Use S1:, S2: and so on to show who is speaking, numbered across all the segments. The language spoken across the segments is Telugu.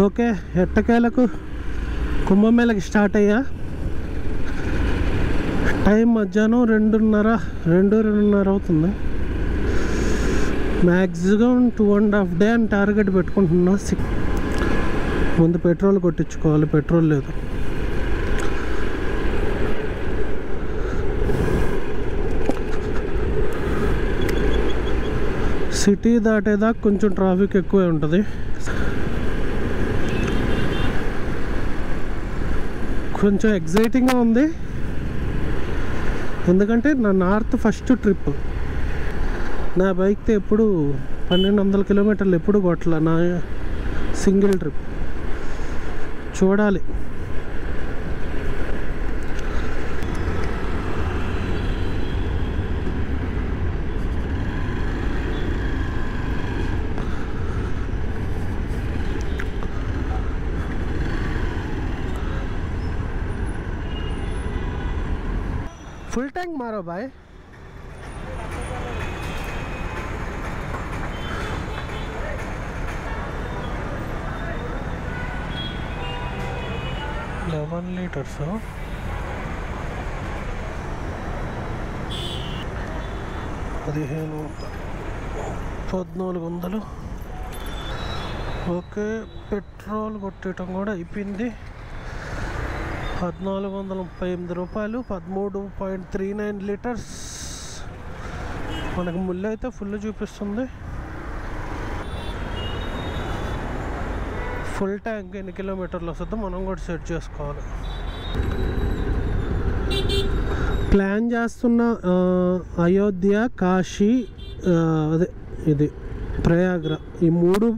S1: ఓకే, ఎట్టకేలకు కుంభమేళకి స్టార్ట్ అయ్యా. టైం మధ్యాహ్నం 2:30 అవుతుంది. మ్యాక్సిమం 2.5 డే అని టార్గెట్ పెట్టుకుంటున్నా. ముందు పెట్రోల్ కొట్టించుకోవాలి, పెట్రోల్ లేదు. సిటీ దాటేదాకా కొంచెం ట్రాఫిక్ ఎక్కువే ఉంటుంది. కొంచెం ఎగ్జైటింగ్గా ఉంది, ఎందుకంటే నా నార్త్ ఫస్ట్ ట్రిప్. నా బైక్తో ఎప్పుడు 1200 కిలోమీటర్లు ఎప్పుడు కొట్టలే నా సింగిల్ ట్రిప్. చూడాలి. फुल टैंक मारो भाई. $11 లీటర్స్. $1400. ఓకే, పెట్రోల్ కొట్టడం కూడా అయిపోయింది. $1438, 13.39 లీటర్స్. మనకు ముళ్ళు అయితే ఫుల్ చూపిస్తుంది. ఫుల్ ట్యాంక్ ఎన్ని కిలోమీటర్లు వస్తుందో మనం కూడా సెట్ చేసుకోవాలి. ప్లాన్ చేస్తున్న అయోధ్య, కాశీ, అదే ఇది ప్రయాగ్ర, ఈ 3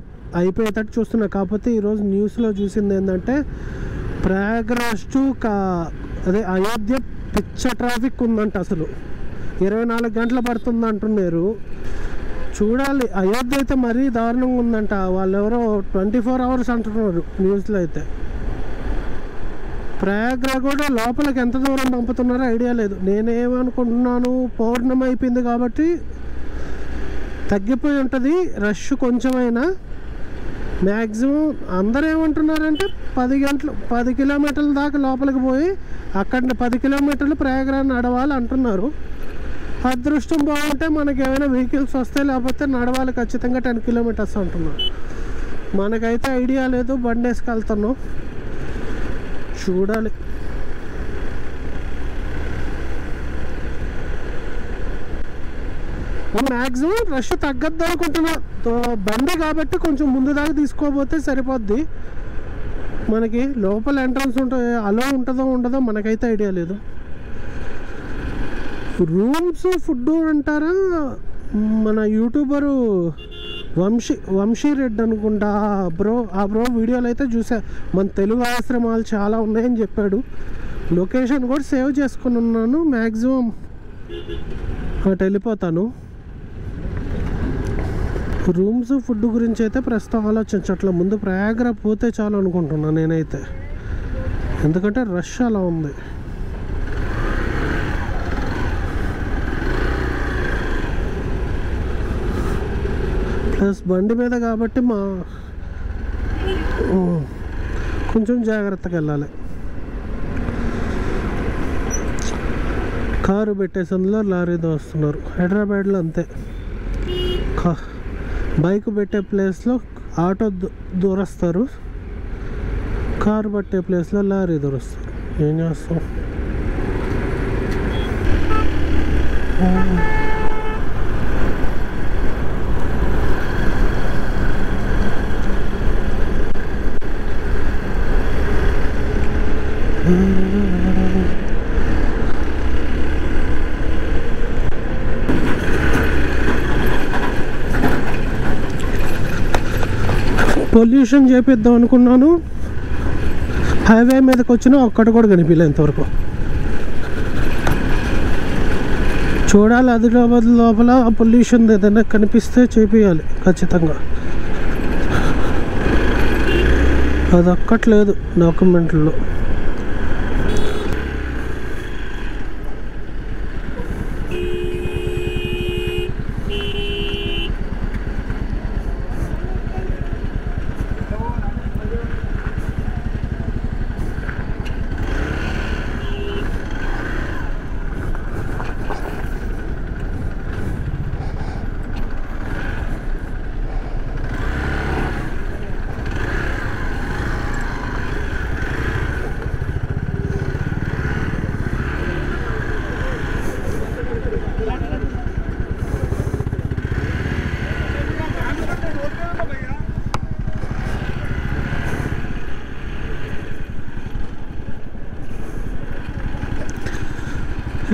S1: అయిపోయేటట్టు చూస్తున్నా. కాకపోతే ఈరోజు న్యూస్లో చూసింది ఏంటంటే ప్రయాగ్రాజ్ టు అదే అయోధ్య పిచ్చ ట్రాఫిక్ ఉందంట. అసలు 24 గంటలు పడుతుంది అంటున్నారు. చూడాలి. అయోధ్య అయితే మరీ దారుణంగా ఉందంట. వాళ్ళు ఎవరో 24 అవర్స్ అంటున్నారు న్యూస్లో అయితే. ప్రయాగ్రాజ్ కూడా లోపలికి ఎంత దూరం పంపుతున్నారో ఐడియా లేదు. నేనేమనుకుంటున్నాను, పౌర్ణమి అయిపోయింది కాబట్టి తగ్గిపోయి ఉంటుంది రష్ కొంచెమైనా. మ్యాక్సిమం అందరూ ఏమంటున్నారంటే 10 కిలోమీటర్ల దాకా లోపలికి పోయి అక్కడ 10 కిలోమీటర్లు ప్రయాగ్రాజ్ నడవాలి అంటున్నారు. అదృష్టం బాగుంటే మనకి ఏమైనా వెహికల్స్ వస్తాయి, లేకపోతే నడవాలి ఖచ్చితంగా 10 కిలోమీటర్స్ అంటున్నారు. మనకైతే ఐడియా లేదు, బండి వేసుకెళ్తున్నాం, చూడాలి. మ్యాక్సిమం రష్ తగ్గద్దు అనుకుంటున్నా. బండి కాబట్టి కొంచెం ముందు దాకా తీసుకోపోతే సరిపోద్ది. మనకి లోపల ఎంట్రన్స్ ఉంటుంది, అలో ఉంటుందో ఉండదో మనకైతే ఐడియా లేదు. రూమ్స్, ఫుడ్ అంటారా, మన యూట్యూబరు వంశీ రెడ్డి అనుకుంటా ఆ బ్రో వీడియోలు అయితే చూసా. మన తెలుగు ఆశ్రమాలు చాలా ఉన్నాయని చెప్పాడు. లొకేషన్ కూడా సేవ్ చేసుకుని ఉన్నాను. మ్యాక్సిమం అటు వెళ్ళిపోతాను. రూమ్స్, ఫుడ్ గురించి అయితే ప్రస్తుతం ఆలోచించట్ల. ముందు ప్రయాగ్రాజ్ పోతే చాలు అనుకుంటున్నాను నేనైతే, ఎందుకంటే రష్ అలా ఉంది. ప్లస్ బండి మీద కాబట్టి కొంచెం జాగ్రత్తగా వెళ్ళాలి. కారు పెట్టేసందులో లారీతో వస్తున్నారు. హైదరాబాద్లో అంతే. బైక్ పెట్టే ప్లేస్లో ఆటో దూరస్తారు, కారు పట్టే ప్లేస్లో లారీ దూరస్తారు. ఏం చేస్తాం? పొల్యూషన్ చేపిద్దాం అనుకున్నాను. హైవే మీదకి వచ్చినా ఒక్కటి కూడా కనిపించలేదు ఇంతవరకు. చూడాలి, ఆదిలాబాద్ లోపల పొల్యూషన్ ఏదైనా కనిపిస్తే చేపియాలి ఖచ్చితంగా. అది ఒక్కట్లేదు డాక్యుమెంట్లో.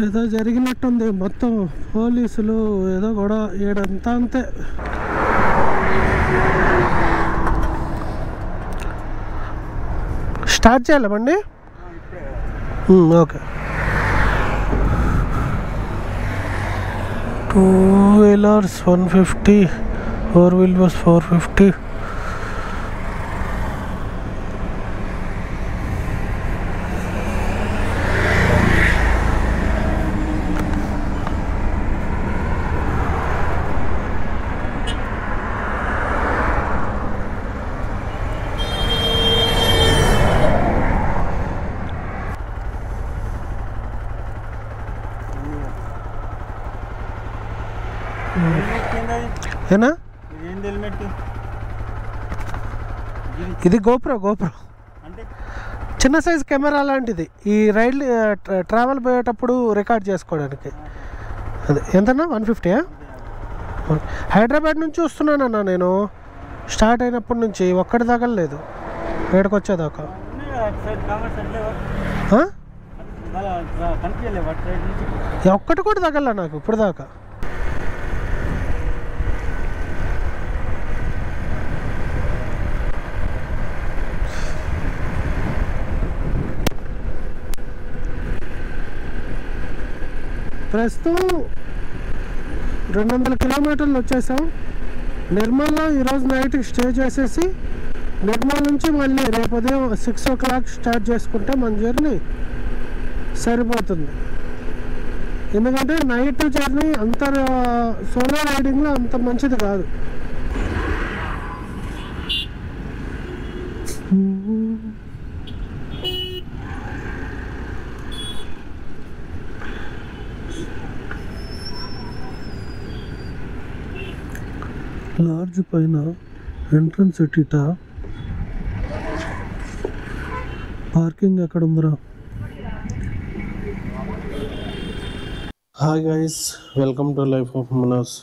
S1: ఏదో జరిగినట్టుంది మొత్తం. పోలీసులు ఏదో కూడా ఏడంతా అంతే. స్టార్ట్ చేయాలా బండి? ఓకే. 2 wheelers 150, 4 wheelers 450. ఏనా ఇది గోప్రో చిన్న సైజ్ కెమెరా లాంటిది. ఈ రైడ్ ట్రావెల్ పోయేటప్పుడు రికార్డ్ చేసుకోవడానికి. అది ఎంతన్నా? 150. హైదరాబాద్ నుంచి వస్తున్నానన్నా నేను. స్టార్ట్ అయినప్పటి నుంచి ఒక్కటి తగలలేదు ఇక్కడికి వచ్చేదాకా. ఒక్కటి కూడా తగల నాకు ఇప్పుడు దాకా. ప్రస్తుతం 200 కిలోమీటర్లు వచ్చేసాం. నిర్మల్లో ఈరోజు నైట్కి స్టే చేసేసి నిర్మల్ నుంచి మళ్ళీ రేపు ఉదయం 6 o'clock స్టార్ట్ చేసుకుంటే మన జర్నీ సరిపోతుంది. ఎందుకంటే నైట్ జర్నీ అంత సోలో రైడింగ్లో అంత మంచిది కాదు. లాడ్జ్ పైన ఎంట్రన్స్ ఎట్టిట. పార్కింగ్ ఎక్కడ ఉందిరా? Hi guys, welcome to life of Manoj.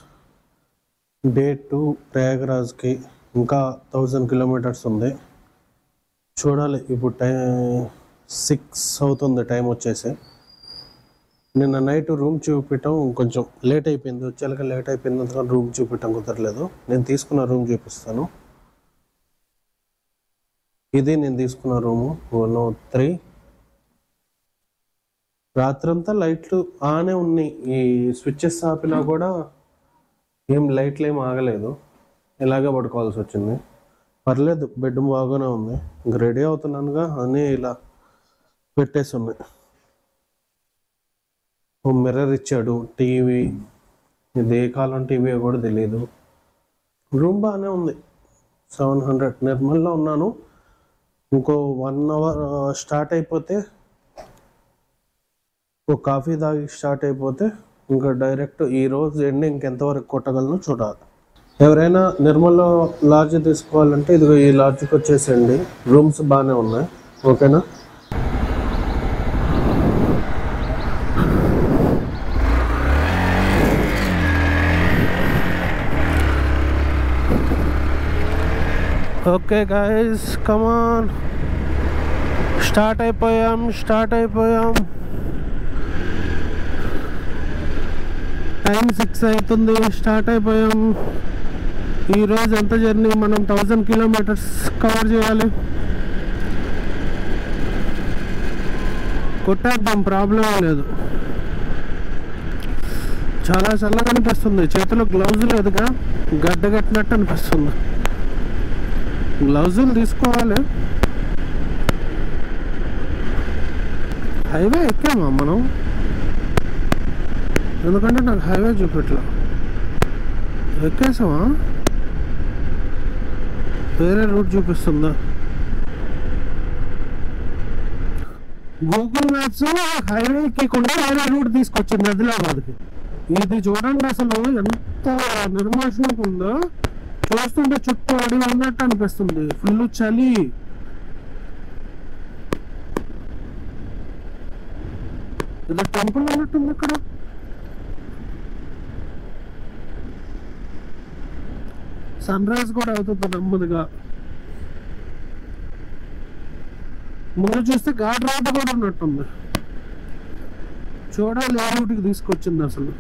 S1: Day 2 ప్రయాగరాజ్కి ఇంకా 1000 కిలోమీటర్స్ ఉంది. చూడాలి. ఇప్పుడు 6 అవుతుంది టైం వచ్చేసి. నిన్న నైట్ రూమ్ చూపించడం కొంచెం లేట్ అయిపోయింది. వచ్చేలాగా లేట్ అయిపోయింది, అందుకని రూమ్ చూపించడం కుదరలేదు. నేను తీసుకున్న రూమ్ చూపిస్తాను. ఇది నేను తీసుకున్న రూము 103. రాత్రంతా లైట్లు ఆనే ఉన్నాయి. ఈ స్విచ్చెస్ ఆపినా కూడా ఏం లైట్లు ఏం ఆగలేదు. ఇలాగే పడుకోవాల్సి వచ్చింది. పర్లేదు, బెడ్ బాగానే ఉంది. ఇంక రెడీ అవుతున్నానుగా అన్నీ ఇలా పెట్టేసి ఉన్నాయి. మిర్రర్ ఇచ్చాడు, టీవీ. ఇది ఏ కాలం టీవీ కూడా తెలియదు. రూమ్ బాగానే ఉంది. 700. నిర్మల్లో ఉన్నాను. ఇంకో 1 hour స్టార్ట్ అయిపోతే, ఒక కాఫీ తాగి స్టార్ట్ అయిపోతే ఇంకా డైరెక్ట్ ఈరోజు ఎండింగ్ ఎంతవరకు కొట్టగలను చూడాలి. ఎవరైనా నిర్మల్లో లాడ్జ్ తీసుకోవాలంటే ఇదిగో ఈ లాడ్జ్కి వచ్చేసండి. రూమ్స్ బాగానే ఉన్నాయి. ఓకేనా? ఓకే గైస్, కమాన్. స్టార్ట్ అయిపోయాం. టైం 6 అవుతుంది. స్టార్ట్ అయిపోయాం. ఈరోజు ఎంత జర్నీ? మనం 1000 కిలోమీటర్స్ కవర్ చేయాలి. కొట్టేద్దాం, ప్రాబ్లం లేదు. చాలా చల్లగా అనిపిస్తుంది. చేతిలో గ్లౌజ్ లేదుగా, గడ్డ కట్టినట్టు అనిపిస్తుంది. గ్లౌజులు తీసుకోవాలి. హైవే ఎక్కామా మనం? ఎందుకంటే నాకు హైవే చూపెట్లా. ఎక్కేసామా? వేరే రూట్ చూపిస్తుందా? గూగుల్ మ్యాప్స్ హైవే ఎక్కకుండా వేరే రూట్ తీసుకొచ్చింది ఆదిలాబాద్కి. ఇది చూడండి అసలు ఎంత నిర్మాషంగా ఉందో. చూస్తుంటే చుట్టూ అడిగి ఉన్నట్టు అనిపిస్తుంది. ఫుల్ చలి. ఇది టెంపుల్ ఉన్నట్టుంది ఇక్కడ. సన్ రైజ్ కూడా అవుతుంది నెమ్మదిగా. ముందు చూస్తే ఘాట్ రోడ్డు కూడా ఉన్నట్టుంది. చూడాలి ఏ రూట్కి తీసుకొచ్చింది అసలు.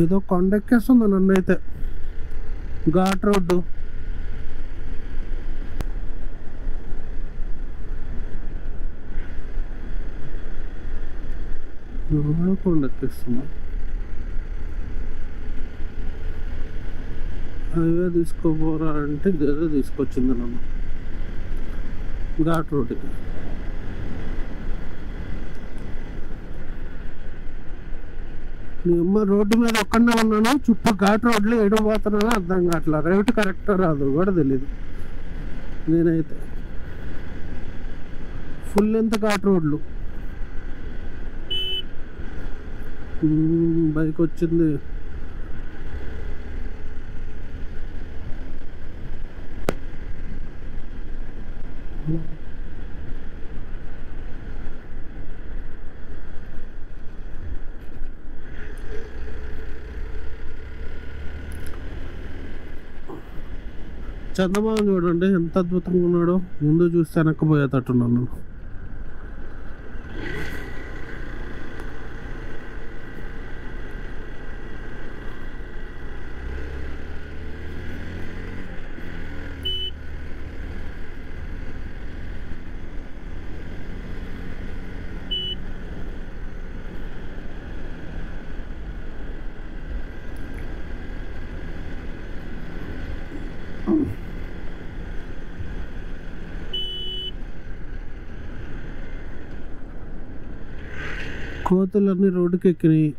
S1: ఏదో కొండెక్కేస్తుంది నన్ను అయితే. ఘాట్ రోడ్డు కొండెక్కేస్తుంది. హైవే తీసుకోపోరా అంటే ఇదేదో తీసుకొచ్చింది నన్ను ఘాట్ రోడ్డుకి. నేను రోడ్డు మీద ఒక్కడే ఉన్నాను, చుట్టూ ఘాట్ రోడ్లు ఎడిపోతున్నానో అర్థం కావట్లా. రైట్ కరెక్ట్ రాదు కూడా తెలీదు. నేనైతే ఫుల్ ఎంత ఘాట్ రోడ్లు. బైక్ వచ్చింది. చందమామ చూడండి ఎంత అద్భుతంగా ఉన్నాడో. ముందు చూస్తే వెనక్కిపోయేటట్టున్నాను. కోతులన్నీ రోడ్డుకి ఎక్కినాయి.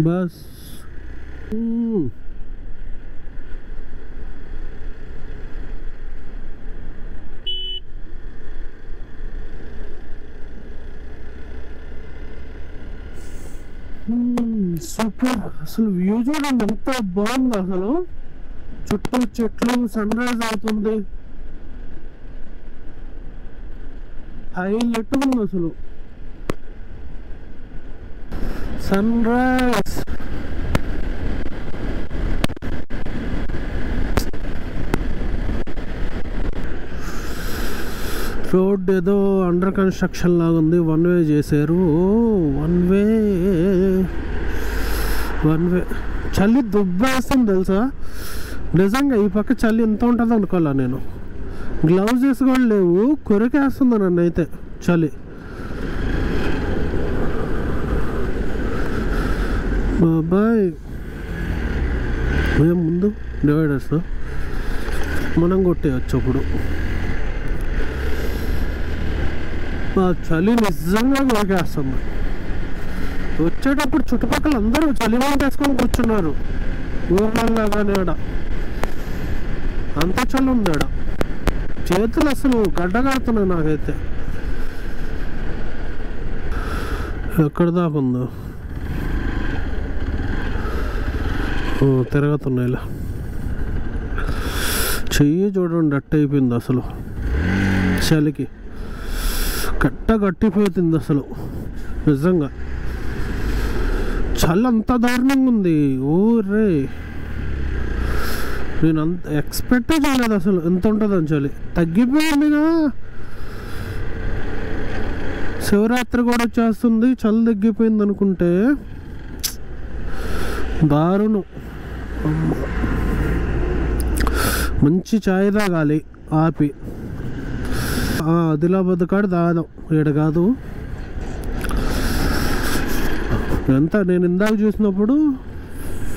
S1: Bus super. అసలు వ్యూ చూడండి ఎంత బాగుంది. అసలు చుట్టూ చెట్లు, సన్ రైజ్ అవుతుంది. హైలైట్ ఉంది అసలు సన్ రైజ్. రోడ్ ఏదో అండర్ కన్స్ట్రక్షన్ లాగా ఉంది. వన్ వే చేశారు. వన్ వే చలి దుబ్బేస్తుంది తెలుసా. నిజంగా ఈ పక్క చలి ఎంత ఉంటుంది అనుకోవాలా నేను. గ్లౌజెస్ కూడా లేవు, కొరికేస్తుంది నన్ను అయితే చలి. బాబాయ్ మేము ముందు డివైడర్స్ మనం కొట్టేయచ్చు. అప్పుడు మా చలి నిజంగా కొరికేస్తుంది. వచ్చేటప్పుడు చుట్టుపక్కల అందరూ చలి వేసుకొని కూర్చున్నారు. ఊర్లల్లో కానీ ఆడ అంత చలి ఉంది. ఆడ చేతులు అసలు గడ్డగాడుతున్నాయి నాకైతే. ఎక్కడ దాకా ఉందో తిరగతున్నాయి ఇలా. చెయ్యి చూడండి అట్ట అయిపోయింది అసలు. చలికి గట్టిపోతుంది అసలు. నిజంగా చలి అంత దారుణంగా ఉంది. ఊరే నేను అంత ఎక్స్పెక్ట్ చేయలేదు అసలు ఎంత ఉంటుందని చలి. తగ్గిపోయిందిగా. శివరాత్రి కూడా వచ్చేస్తుంది, చలి తగ్గిపోయింది అనుకుంటే దారుణం. మంచి ఛాయ్ తాగాలి ఆపి. ఆదిలాబాద్ కాడ తాగదాం, ఈడ కాదు. ఎంత నేను ఇందాక చూసినప్పుడు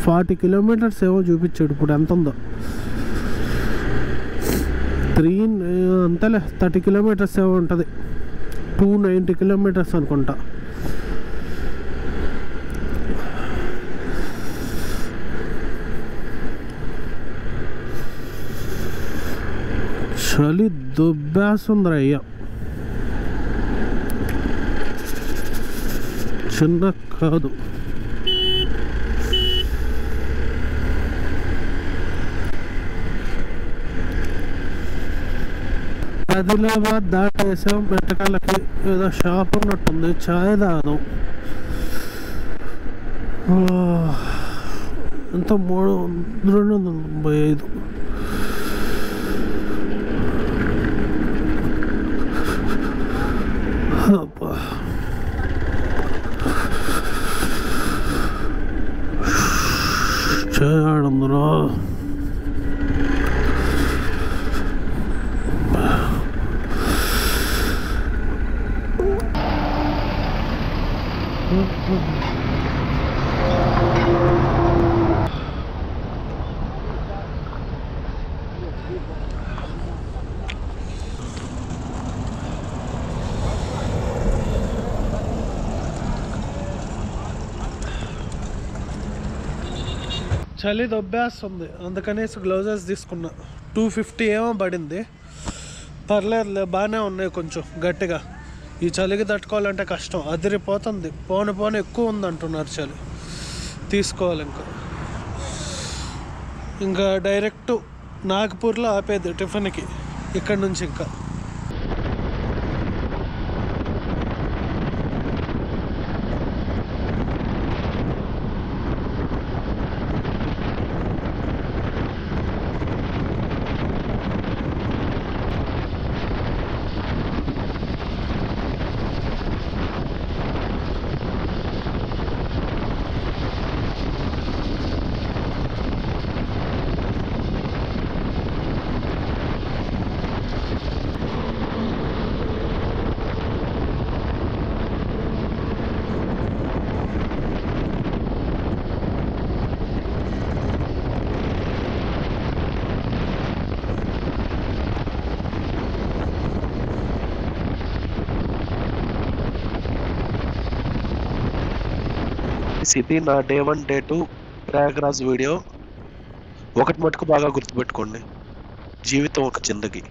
S1: 40 కిలోమీటర్స్ ఏమో చూపించాడు. ఇప్పుడు ఎంత ఉందో 3 అంతలే 30 కిలోమీటర్స్ ఏమో ఉంటుంది. 290 కిలోమీటర్స్ అనుకుంటా. చలి దుబ్బేస్తుంది అయ్యా. చిన్న కాదు. ఆదిలాబాద్ దాటేసాం. మెట్టకాలకి ఏదో షాప్ ఉన్నట్టుంది, ఛాయ్ తాగదాం. ఎంత 295 చలి దొబ్బేస్తుంది, అందుకనేసి గ్లౌజెస్ తీసుకున్నా. 250 ఏమో పడింది. పర్లేదులే, బాగానే ఉన్నాయి. కొంచెం గట్టిగా ఈ చలికి తట్టుకోవాలంటే కష్టం, అదిరిపోతుంది. పోను ఎక్కువ ఉందంటున్నారు చలి. తీసుకోవాలి. ఇంకా డైరెక్ట్ నాగపూర్లో ఆపేది టిఫిన్కి ఇక్కడ నుంచి. ఇంకా
S2: ఇది నా డే 1 డే 2 ప్రయాగ్రాజ్ వీడియో. ఒకటి మటుకు బాగా గుర్తుపెట్టుకోండి, జీవితం ఒక జిందగీ.